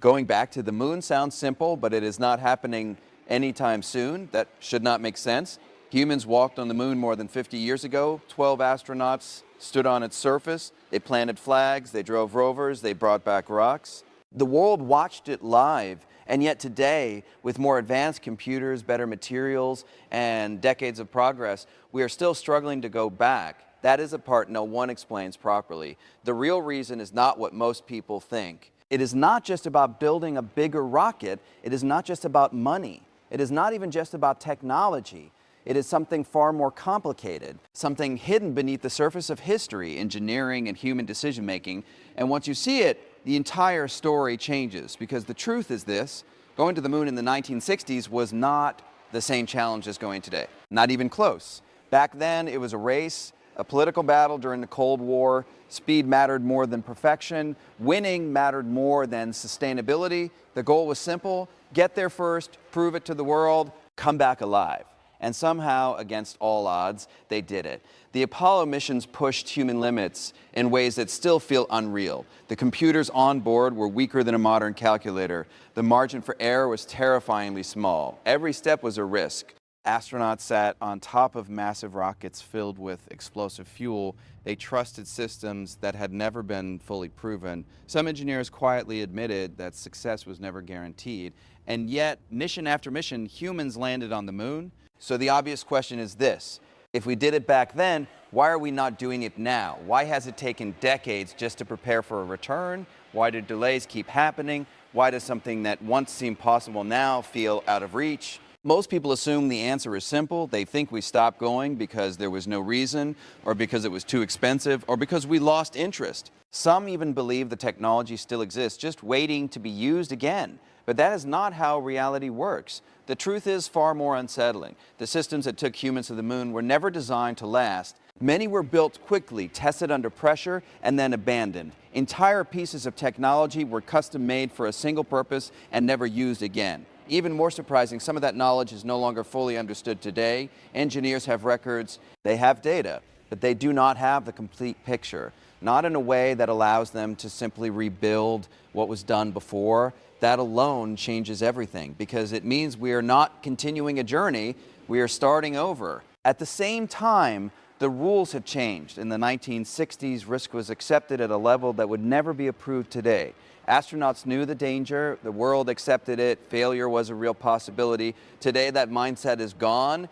Going back to the moon sounds simple, but it is not happening anytime soon. That should not make sense. Humans walked on the moon more than 50 years ago. 12 astronauts stood on its surface. They planted flags, they drove rovers, they brought back rocks. The world watched it live, and yet today, with more advanced computers, better materials, and decades of progress, we are still struggling to go back. That is a part no one explains properly. The real reason is not what most people think. It is not just about building a bigger rocket. It is not just about money. It is not even just about technology. It is something far more complicated, something hidden beneath the surface of history, engineering, and human decision-making. And once you see it, the entire story changes, because the truth is this: going to the moon in the 1960s was not the same challenge as going today. Not even close. Back then, it was a race, a political battle during the Cold War. Speed mattered more than perfection. Winning mattered more than sustainability. The goal was simple: get there first, prove it to the world, come back alive. And somehow, against all odds, they did it. The Apollo missions pushed human limits in ways that still feel unreal. The computers on board were weaker than a modern calculator. The margin for error was terrifyingly small. Every step was a risk. Astronauts sat on top of massive rockets filled with explosive fuel. They trusted systems that had never been fully proven. Some engineers quietly admitted that success was never guaranteed. And yet, mission after mission, humans landed on the moon. So the obvious question is this: if we did it back then, why are we not doing it now? Why has it taken decades just to prepare for a return? Why do delays keep happening? Why does something that once seemed possible now feel out of reach? Most people assume the answer is simple. They think we stopped going because there was no reason, or because it was too expensive, or because we lost interest. Some even believe the technology still exists, just waiting to be used again. But that is not how reality works. The truth is far more unsettling. The systems that took humans to the moon were never designed to last. Many were built quickly, tested under pressure, and then abandoned. Entire pieces of technology were custom made for a single purpose and never used again. Even more surprising, some of that knowledge is no longer fully understood today. Engineers have records, they have data, but they do not have the complete picture. Not in a way that allows them to simply rebuild what was done before. That alone changes everything, because it means we are not continuing a journey, we are starting over. At the same time, the rules have changed. In the 1960s, risk was accepted at a level that would never be approved today. Astronauts knew the danger, the world accepted it, failure was a real possibility. Today, that mindset is gone.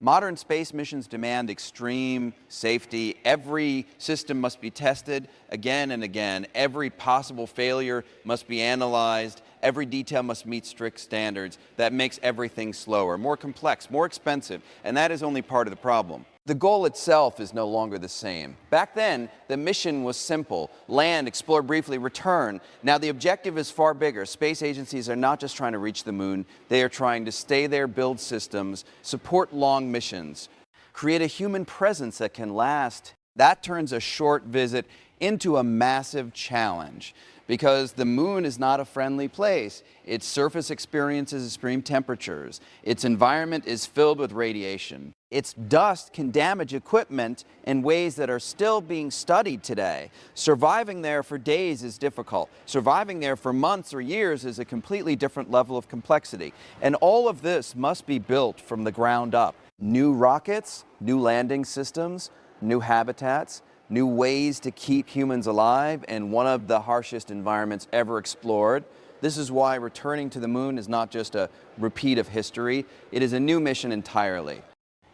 Modern space missions demand extreme safety. Every system must be tested again and again. Every possible failure must be analyzed. Every detail must meet strict standards. That makes everything slower, more complex, more expensive, and that is only part of the problem. The goal itself is no longer the same. Back then, the mission was simple: land, explore briefly, return. Now the objective is far bigger. Space agencies are not just trying to reach the moon, they are trying to stay there, build systems, support long missions, create a human presence that can last. That turns a short visit into a massive challenge, because the moon is not a friendly place. Its surface experiences extreme temperatures. Its environment is filled with radiation. Its dust can damage equipment in ways that are still being studied today. Surviving there for days is difficult. Surviving there for months or years is a completely different level of complexity. And all of this must be built from the ground up. New rockets, new landing systems, new habitats, new ways to keep humans alive in one of the harshest environments ever explored. This is why returning to the moon is not just a repeat of history, it is a new mission entirely.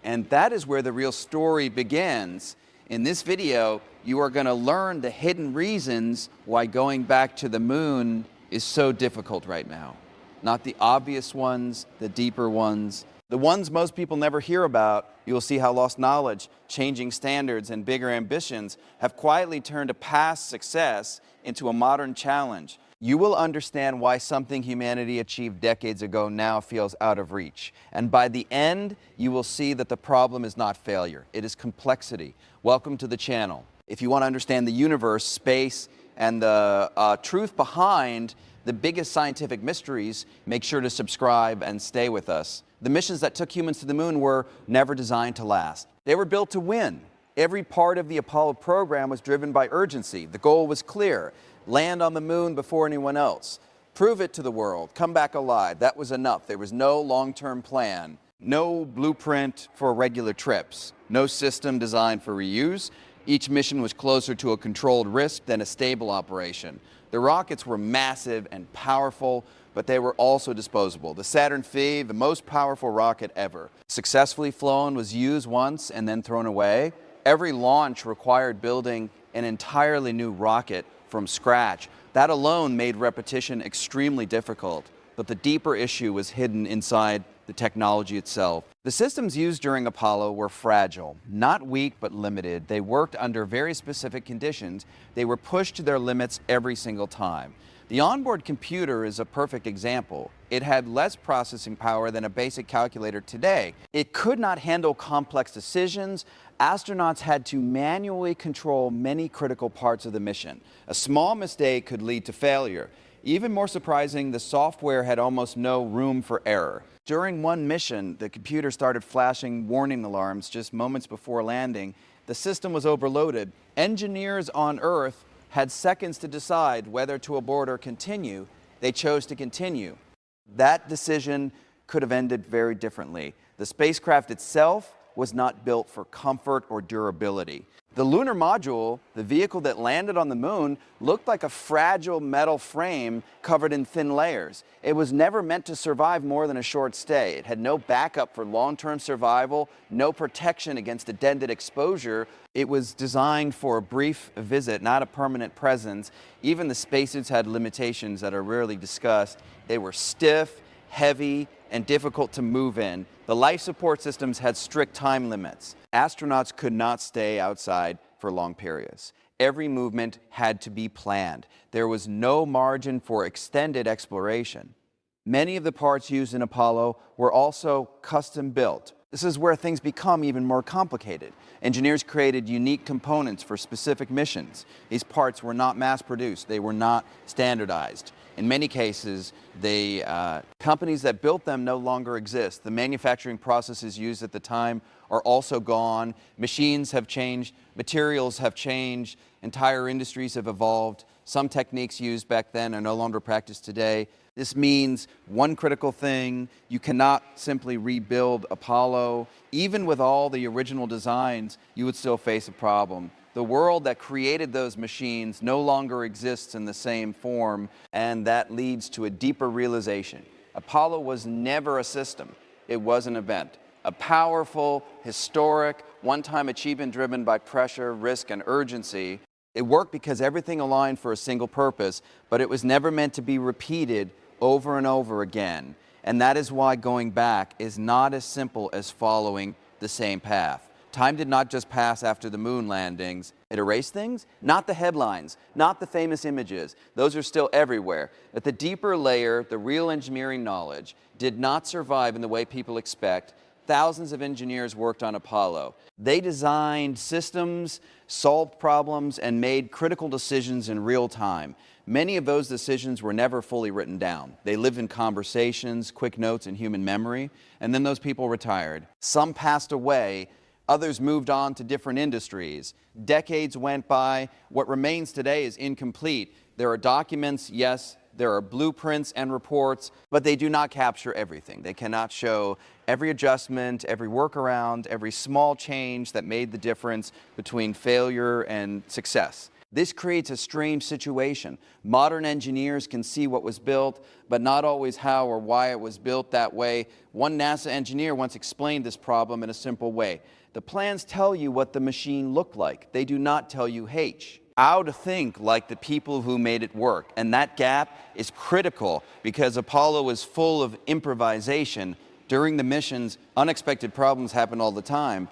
And that is where the real story begins. In this video, you are going to learn the hidden reasons why going back to the moon is so difficult right now. Not the obvious ones, the deeper ones. The ones most people never hear about. You will see how lost knowledge, changing standards, and bigger ambitions have quietly turned a past success into a modern challenge. You will understand why something humanity achieved decades ago now feels out of reach. And by the end, you will see that the problem is not failure, it is complexity. Welcome to the channel. If you want to understand the universe, space, and the truth behind the biggest scientific mysteries, make sure to subscribe and stay with us. The missions that took humans to the moon were never designed to last. They were built to win. Every part of the Apollo program was driven by urgency. The goal was clear: land on the moon before anyone else. Prove it to the world. Come back alive. That was enough. There was no long-term plan, no blueprint for regular trips, no system designed for reuse. Each mission was closer to a controlled risk than a stable operation. The rockets were massive and powerful, but they were also disposable. The Saturn V, the most powerful rocket ever, successfully flown, was used once and then thrown away. Every launch required building an entirely new rocket from scratch. That alone made repetition extremely difficult, but the deeper issue was hidden inside the technology itself. The systems used during Apollo were fragile, not weak but limited. They worked under very specific conditions. They were pushed to their limits every single time. The onboard computer is a perfect example. It had less processing power than a basic calculator today. It could not handle complex decisions. Astronauts had to manually control many critical parts of the mission. A small mistake could lead to failure. Even more surprising, the software had almost no room for error. During one mission, the computer started flashing warning alarms just moments before landing. The system was overloaded. Engineers on Earth had seconds to decide whether to abort or continue. They chose to continue. That decision could have ended very differently. The spacecraft itself was not built for comfort or durability. The lunar module, the vehicle that landed on the moon, looked like a fragile metal frame covered in thin layers. It was never meant to survive more than a short stay. It had no backup for long-term survival, no protection against a dented exposure. It was designed for a brief visit, not a permanent presence. Even the spacesuits had limitations that are rarely discussed. They were stiff, heavy, and difficult to move in. The life support systems had strict time limits. Astronauts could not stay outside for long periods. Every movement had to be planned. There was no margin for extended exploration. Many of the parts used in Apollo were also custom built. This is where things become even more complicated. Engineers created unique components for specific missions. These parts were not mass-produced. They were not standardized. In many cases, the companies that built them no longer exist. The manufacturing processes used at the time are also gone. Machines have changed. Materials have changed. Entire industries have evolved. Some techniques used back then are no longer practiced today. This means one critical thing: you cannot simply rebuild Apollo. Even with all the original designs, you would still face a problem. The world that created those machines no longer exists in the same form, and that leads to a deeper realization. Apollo was never a system. It was an event. A powerful, historic, one-time achievement driven by pressure, risk, and urgency. It worked because everything aligned for a single purpose, but it was never meant to be repeated over and over again. And that is why going back is not as simple as following the same path. Time did not just pass after the moon landings. It erased things? Not the headlines, not the famous images. Those are still everywhere. At the deeper layer, the real engineering knowledge did not survive in the way people expect. Thousands of engineers worked on Apollo. They designed systems, solved problems, and made critical decisions in real time. Many of those decisions were never fully written down. They lived in conversations, quick notes, and human memory, and then those people retired. Some passed away. Others moved on to different industries. Decades went by. What remains today is incomplete. There are documents, yes. There are blueprints and reports, but they do not capture everything. They cannot show every adjustment, every workaround, every small change that made the difference between failure and success. This creates a strange situation. Modern engineers can see what was built, but not always how or why it was built that way. One NASA engineer once explained this problem in a simple way. The plans tell you what the machine looked like. They do not tell you how to think like the people who made it work. And that gap is critical because Apollo is full of improvisation. During the missions, unexpected problems happen all the time.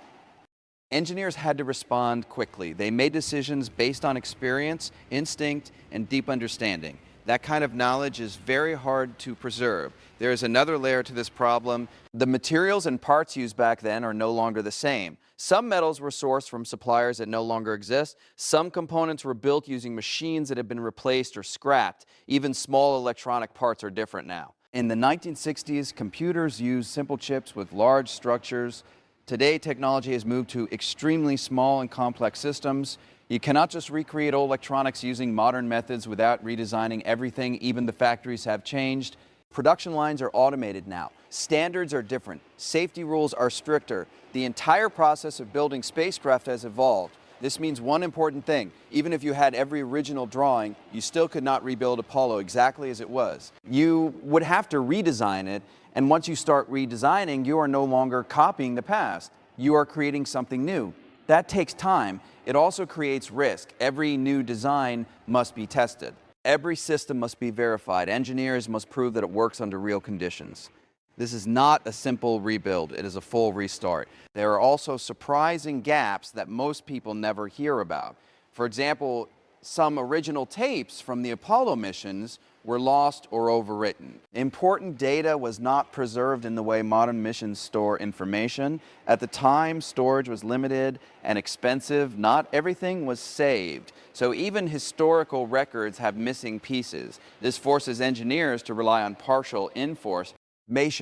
Engineers had to respond quickly. They made decisions based on experience, instinct, and deep understanding. That kind of knowledge is very hard to preserve. There is another layer to this problem. The materials and parts used back then are no longer the same. Some metals were sourced from suppliers that no longer exist. Some components were built using machines that have been replaced or scrapped. Even small electronic parts are different now. In the 1960s, computers used simple chips with large structures. Today, technology has moved to extremely small and complex systems. You cannot just recreate old electronics using modern methods without redesigning everything. Even the factories have changed. Production lines are automated now. Standards are different. Safety rules are stricter. The entire process of building spacecraft has evolved. This means one important thing. Even if you had every original drawing, you still could not rebuild Apollo exactly as it was. You would have to redesign it, and once you start redesigning, you are no longer copying the past. You are creating something new. That takes time. It also creates risk. Every new design must be tested. Every system must be verified. Engineers must prove that it works under real conditions. This is not a simple rebuild. It is a full restart. There are also surprising gaps that most people never hear about. For example, some original tapes from the Apollo missions were lost or overwritten. Important data was not preserved in the way modern missions store information. At the time, storage was limited and expensive. Not everything was saved. So even historical records have missing pieces. This forces engineers to rely on partial information.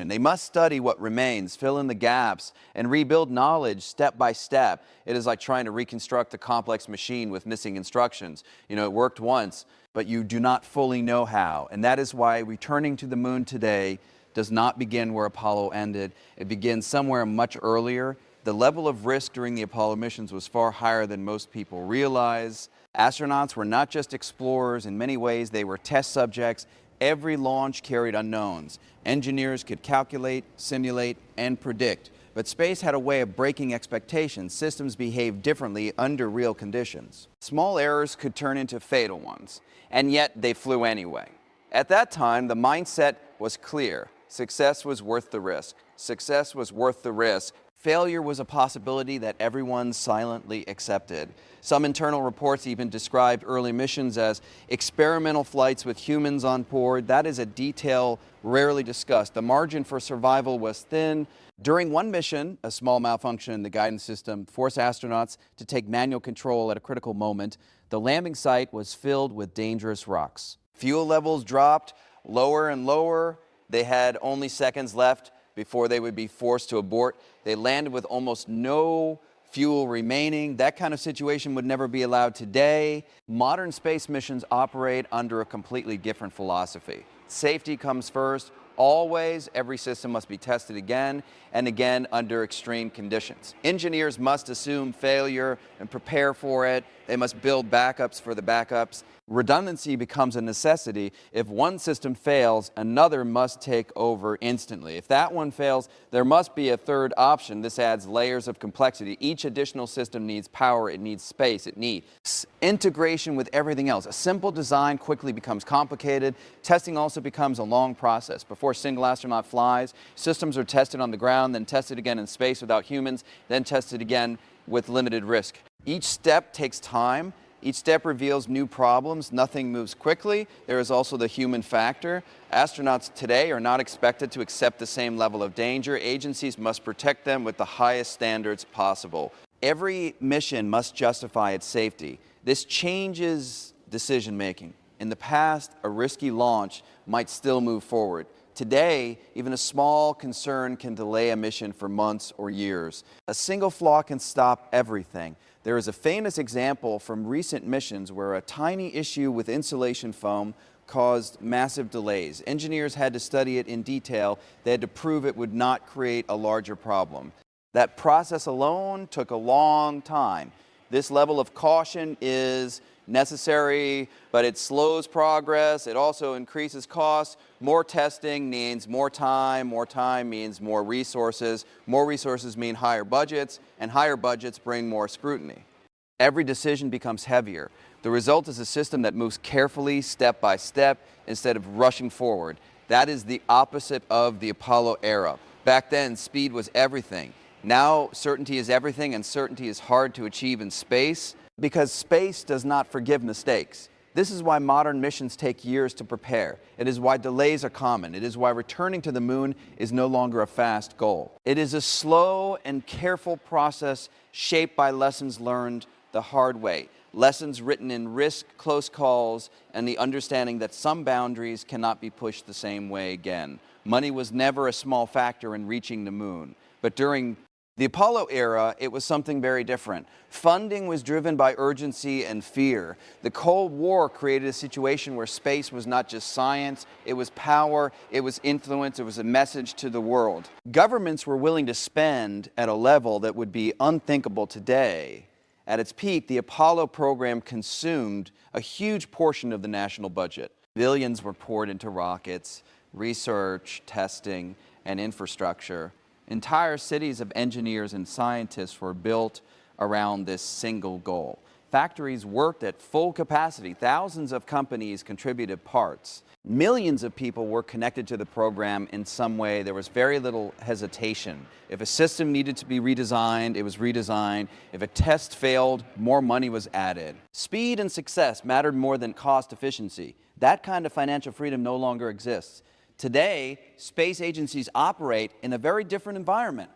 They must study what remains, fill in the gaps, and rebuild knowledge step by step. It is like trying to reconstruct a complex machine with missing instructions. It worked once, but you do not fully know how. And that is why returning to the moon today does not begin where Apollo ended. It begins somewhere much earlier. The level of risk during the Apollo missions was far higher than most people realize. Astronauts were not just explorers. In many ways, they were test subjects. Every launch carried unknowns. Engineers could calculate, simulate, and predict. But space had a way of breaking expectations. Systems behaved differently under real conditions. Small errors could turn into fatal ones, and yet they flew anyway. At that time, the mindset was clear. Success was worth the risk. Success was worth the risk. Failure was a possibility that everyone silently accepted. Some internal reports even described early missions as experimental flights with humans on board. That is a detail rarely discussed. The margin for survival was thin. During one mission, a small malfunction in the guidance system forced astronauts to take manual control at a critical moment. The landing site was filled with dangerous rocks. Fuel levels dropped lower and lower. They had only seconds left before they would be forced to abort. They landed with almost no fuel remaining. That kind of situation would never be allowed today. Modern space missions operate under a completely different philosophy. Safety comes first. Always, every system must be tested again and again under extreme conditions. Engineers must assume failure and prepare for it. They must build backups for the backups. Redundancy becomes a necessity. If one system fails, another must take over instantly. If that one fails, there must be a third option. This adds layers of complexity. Each additional system needs power, it needs space, it needs integration with everything else. A simple design quickly becomes complicated. Testing also becomes a long process. Before a single astronaut flies, systems are tested on the ground, then tested again in space without humans, then tested again with limited risk. Each step takes time. Each step reveals new problems. Nothing moves quickly. There is also the human factor. Astronauts today are not expected to accept the same level of danger. Agencies must protect them with the highest standards possible. Every mission must justify its safety. This changes decision-making. In the past, a risky launch might still move forward. Today, even a small concern can delay a mission for months or years. A single flaw can stop everything. There is a famous example from recent missions where a tiny issue with insulation foam caused massive delays. Engineers had to study it in detail. They had to prove it would not create a larger problem. That process alone took a long time. This level of caution is necessary, but it slows progress. It also increases costs. More testing means more time. More time means more resources. More resources mean higher budgets, and higher budgets bring more scrutiny. Every decision becomes heavier. The result is a system that moves carefully, step by step, instead of rushing forward. That is the opposite of the Apollo era. Back then, speed was everything. Now, certainty is everything, and certainty is hard to achieve in space because space does not forgive mistakes. This is why modern missions take years to prepare. It is why delays are common. It is why returning to the moon is no longer a fast goal. It is a slow and careful process shaped by lessons learned the hard way. Lessons written in risk, close calls, and the understanding that some boundaries cannot be pushed the same way again. Money was never a small factor in reaching the moon. But during The Apollo era, it was something very different. Funding was driven by urgency and fear. The Cold War created a situation where space was not just science, it was power, it was influence, it was a message to the world. Governments were willing to spend at a level that would be unthinkable today. At its peak, the Apollo program consumed a huge portion of the national budget. Billions were poured into rockets, research, testing, and infrastructure. Entire cities of engineers and scientists were built around this single goal. Factories worked at full capacity. Thousands of companies contributed parts. Millions of people were connected to the program in some way. There was very little hesitation. If a system needed to be redesigned, it was redesigned. If a test failed, more money was added. Speed and success mattered more than cost efficiency. That kind of financial freedom no longer exists. Today, space agencies operate in a very different environment.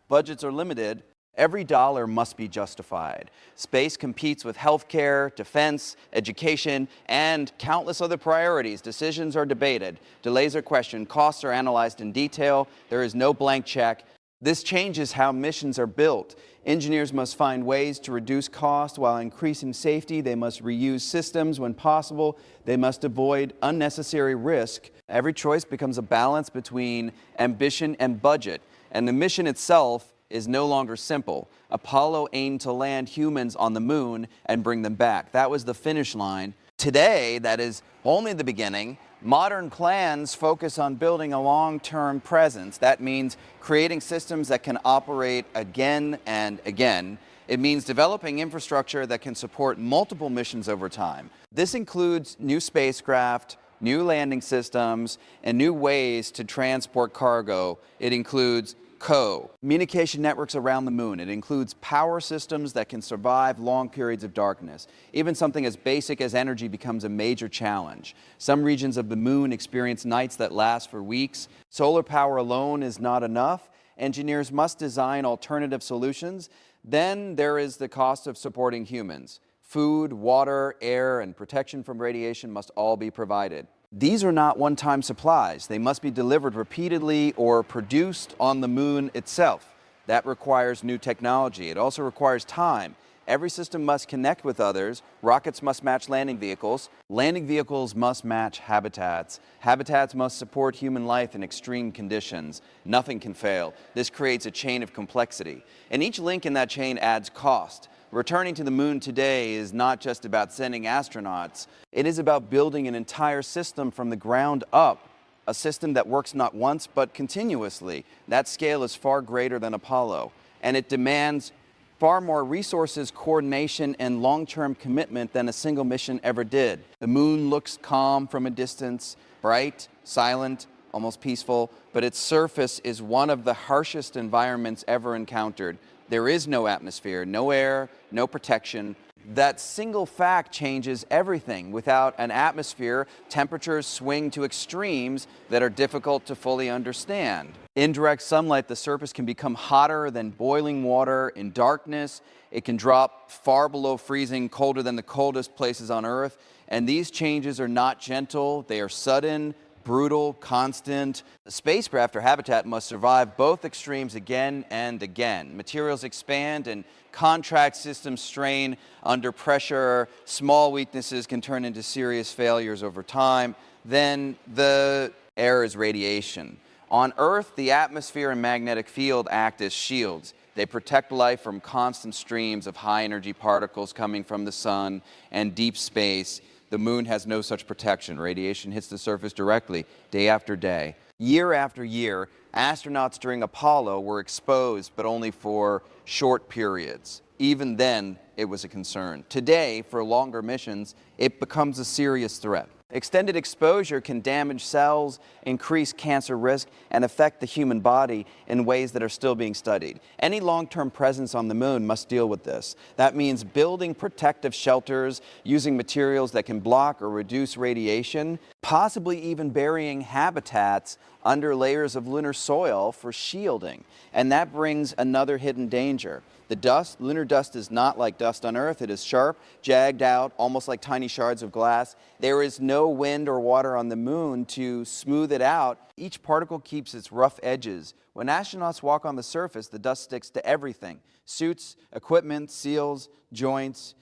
Budgets are limited. Every dollar must be justified. Space competes with healthcare, defense, education, and countless other priorities. Decisions are debated, delays are questioned, costs are analyzed in detail. There is no blank check. This changes how missions are built. Engineers must find ways to reduce cost while increasing safety. They must reuse systems when possible. They must avoid unnecessary risk. Every choice becomes a balance between ambition and budget. And the mission itself is no longer simple. Apollo aimed to land humans on the moon and bring them back. That was the finish line. Today, that is only the beginning. Modern plans focus on building a long-term presence. That means creating systems that can operate again and again. It means developing infrastructure that can support multiple missions over time. This includes new spacecraft, new landing systems, and new ways to transport cargo. It includes communication networks around the moon. It includes power systems that can survive long periods of darkness. Even something as basic as energy becomes a major challenge. Some regions of the moon experience nights that last for weeks. Solar power alone is not enough. Engineers must design alternative solutions. Then there is the cost of supporting humans. Food, water, air, and protection from radiation must all be provided. These are not one-time supplies. They must be delivered repeatedly or produced on the moon itself. That requires new technology. It also requires time. Every system must connect with others. Rockets must match landing vehicles. Landing vehicles must match habitats. Habitats must support human life in extreme conditions. Nothing can fail. This creates a chain of complexity. And each link in that chain adds cost. Returning to the moon today is not just about sending astronauts. It is about building an entire system from the ground up, a system that works not once but continuously. That scale is far greater than Apollo, and it demands far more resources, coordination, and long-term commitment than a single mission ever did. The moon looks calm from a distance, bright, silent, almost peaceful, but its surface is one of the harshest environments ever encountered. There is no atmosphere, no air, no protection. That single fact changes everything. Without an atmosphere, temperatures swing to extremes that are difficult to fully understand. In direct sunlight, the surface can become hotter than boiling water. In darkness, it can drop far below freezing, colder than the coldest places on Earth. And these changes are not gentle, they are sudden, brutal, constant. The spacecraft or habitat must survive both extremes again and again. Materials expand and contract systems strain under pressure. Small weaknesses can turn into serious failures over time. Then the air is radiation. On Earth, the atmosphere and magnetic field act as shields. They protect life from constant streams of high-energy particles coming from the sun and deep space. The moon has no such protection. Radiation hits the surface directly, day after day. Year after year, astronauts during Apollo were exposed, but only for short periods. Even then, it was a concern. Today, for longer missions, it becomes a serious threat. Extended exposure can damage cells, increase cancer risk, and affect the human body in ways that are still being studied. Any long-term presence on the moon must deal with this. That means building protective shelters, using materials that can block or reduce radiation, possibly even burying habitats under layers of lunar soil for shielding. And that brings another hidden danger. The dust, lunar dust, is not like dust on Earth. It is sharp, jagged out, almost like tiny shards of glass. There is no wind or water on the moon to smooth it out. Each particle keeps its rough edges. When astronauts walk on the surface, the dust sticks to everything: suits, equipment, seals, joints.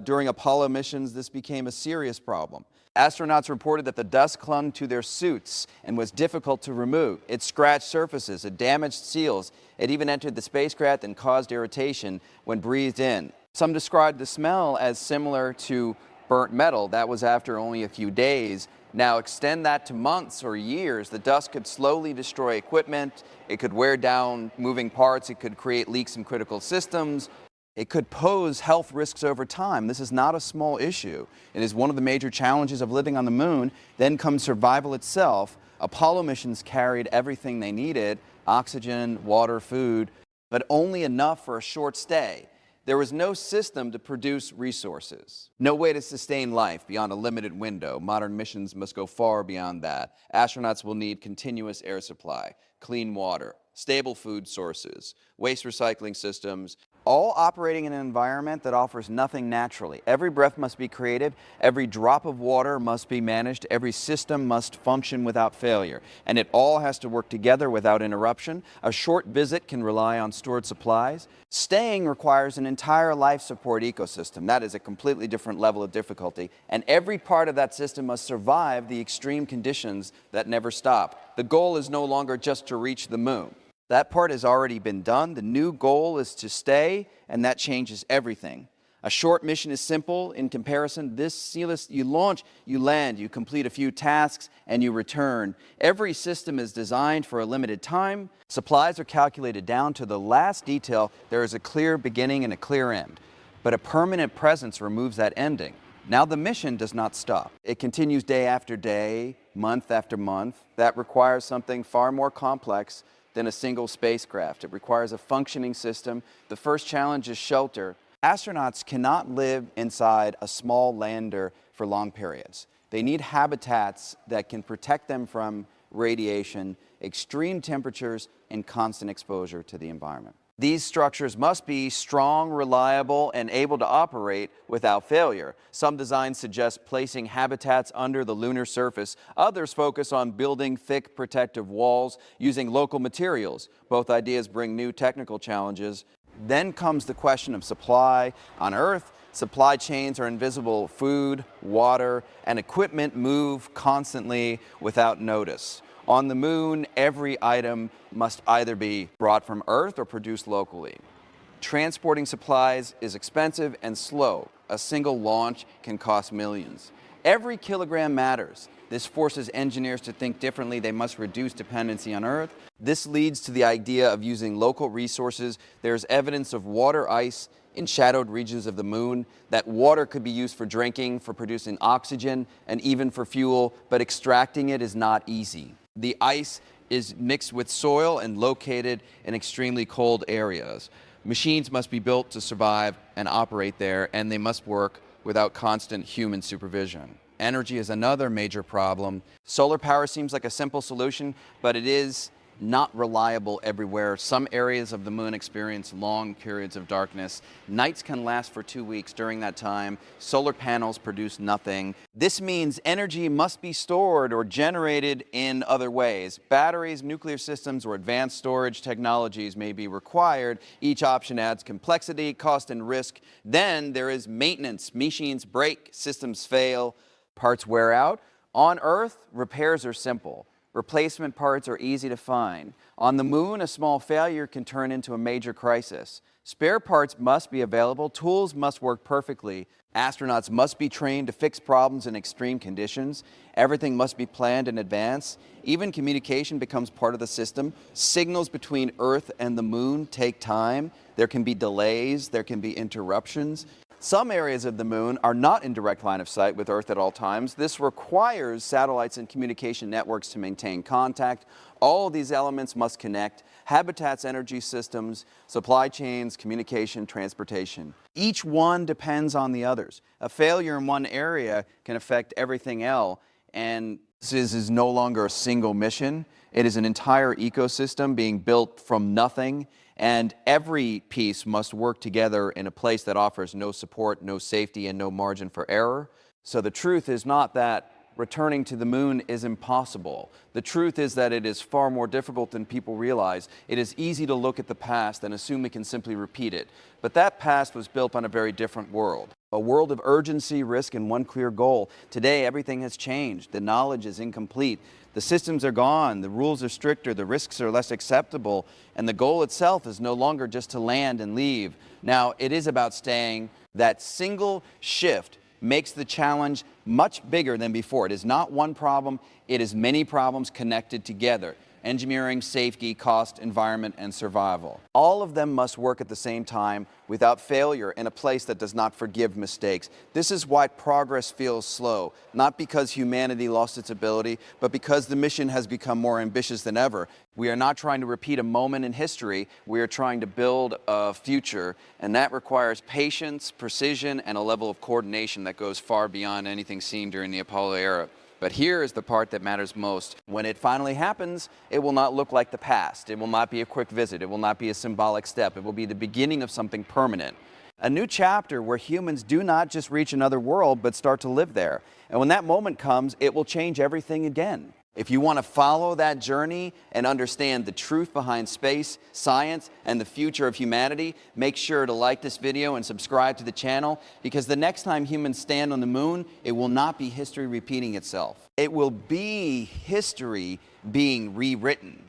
During Apollo missions, this became a serious problem. Astronauts reported that the dust clung to their suits and was difficult to remove. It scratched surfaces, it damaged seals, it even entered the spacecraft and caused irritation when breathed in. Some described the smell as similar to burnt metal. That was after only a few days. Now extend that to months or years. The dust could slowly destroy equipment, it could wear down moving parts, it could create leaks in critical systems. It could pose health risks over time. This is not a small issue. It is one of the major challenges of living on the moon. Then comes survival itself. Apollo missions carried everything they needed: oxygen, water, food, but only enough for a short stay. There was no system to produce resources, no way to sustain life beyond a limited window. Modern missions must go far beyond that. Astronauts will need continuous air supply, clean water, stable food sources, waste recycling systems, all operating in an environment that offers nothing naturally. Every breath must be created, every drop of water must be managed, every system must function without failure, and it all has to work together without interruption. A short visit can rely on stored supplies. Staying requires an entire life support ecosystem. That is a completely different level of difficulty, and every part of that system must survive the extreme conditions that never stop. The goal is no longer just to reach the moon. That part has already been done. The new goal is to stay, and that changes everything. A short mission is simple in comparison. This, you launch, you land, you complete a few tasks, and you return. Every system is designed for a limited time. Supplies are calculated down to the last detail. There is a clear beginning and a clear end. But a permanent presence removes that ending. Now the mission does not stop. It continues day after day, month after month. That requires something far more complex than a single spacecraft. It requires a functioning system. The first challenge is shelter. Astronauts cannot live inside a small lander for long periods. They need habitats that can protect them from radiation, extreme temperatures, and constant exposure to the environment. These structures must be strong, reliable, and able to operate without failure. Some designs suggest placing habitats under the lunar surface. Others focus on building thick protective walls using local materials. Both ideas bring new technical challenges. Then comes the question of supply. On Earth, supply chains are invisible. Food, water, and equipment move constantly without notice. On the moon, every item must either be brought from Earth or produced locally. Transporting supplies is expensive and slow. A single launch can cost millions. Every kilogram matters. This forces engineers to think differently. They must reduce dependency on Earth. This leads to the idea of using local resources. There's evidence of water ice in shadowed regions of the moon. That water could be used for drinking, for producing oxygen, and even for fuel, but extracting it is not easy. The ice is mixed with soil and located in extremely cold areas. Machines must be built to survive and operate there, and they must work without constant human supervision. Energy is another major problem. Solar power seems like a simple solution, but it is not reliable everywhere. Some areas of the moon experience long periods of darkness. Nights can last for 2 weeks. During that time, solar panels produce nothing. This means energy must be stored or generated in other ways. Batteries, nuclear systems, or advanced storage technologies may be required. Each option adds complexity, cost, and risk. Then there is maintenance. Machines break, systems fail, parts wear out. On Earth, repairs are simple. Replacement parts are easy to find. On the moon, a small failure can turn into a major crisis. Spare parts must be available. Tools must work perfectly. Astronauts must be trained to fix problems in extreme conditions. Everything must be planned in advance. Even communication becomes part of the system. Signals between Earth and the moon take time. There can be delays. There can be interruptions. Some areas of the moon are not in direct line of sight with Earth at all times. This requires satellites and communication networks to maintain contact. All of these elements must connect: habitats, energy systems, supply chains, communication, transportation. Each one depends on the others. A failure in one area can affect everything else, and this is no longer a single mission. It is an entire ecosystem being built from nothing, And every piece must work together in a place that offers no support, no safety, and no margin for error. So the truth is not that returning to the moon is impossible. The truth is that it is far more difficult than people realize. It is easy to look at the past and assume we can simply repeat it. But that past was built on a very different world. A world of urgency, risk, and one clear goal. Today, everything has changed. The knowledge is incomplete. The systems are gone. The rules are stricter. The risks are less acceptable. And the goal itself is no longer just to land and leave. Now, it is about staying. That single shift makes the challenge much bigger than before. It is not one problem. It is many problems connected together. Engineering, safety, cost, environment, and survival. All of them must work at the same time without failure in a place that does not forgive mistakes. This is why progress feels slow, not because humanity lost its ability, but because the mission has become more ambitious than ever. We are not trying to repeat a moment in history, we are trying to build a future, and that requires patience, precision, and a level of coordination that goes far beyond anything seen during the Apollo era. But here is the part that matters most. When it finally happens, it will not look like the past. It will not be a quick visit. It will not be a symbolic step. It will be the beginning of something permanent. A new chapter where humans do not just reach another world, but start to live there. And when that moment comes, it will change everything again. If you want to follow that journey and understand the truth behind space, science, and the future of humanity, make sure to like this video and subscribe to the channel, because the next time humans stand on the moon, it will not be history repeating itself. It will be history being rewritten.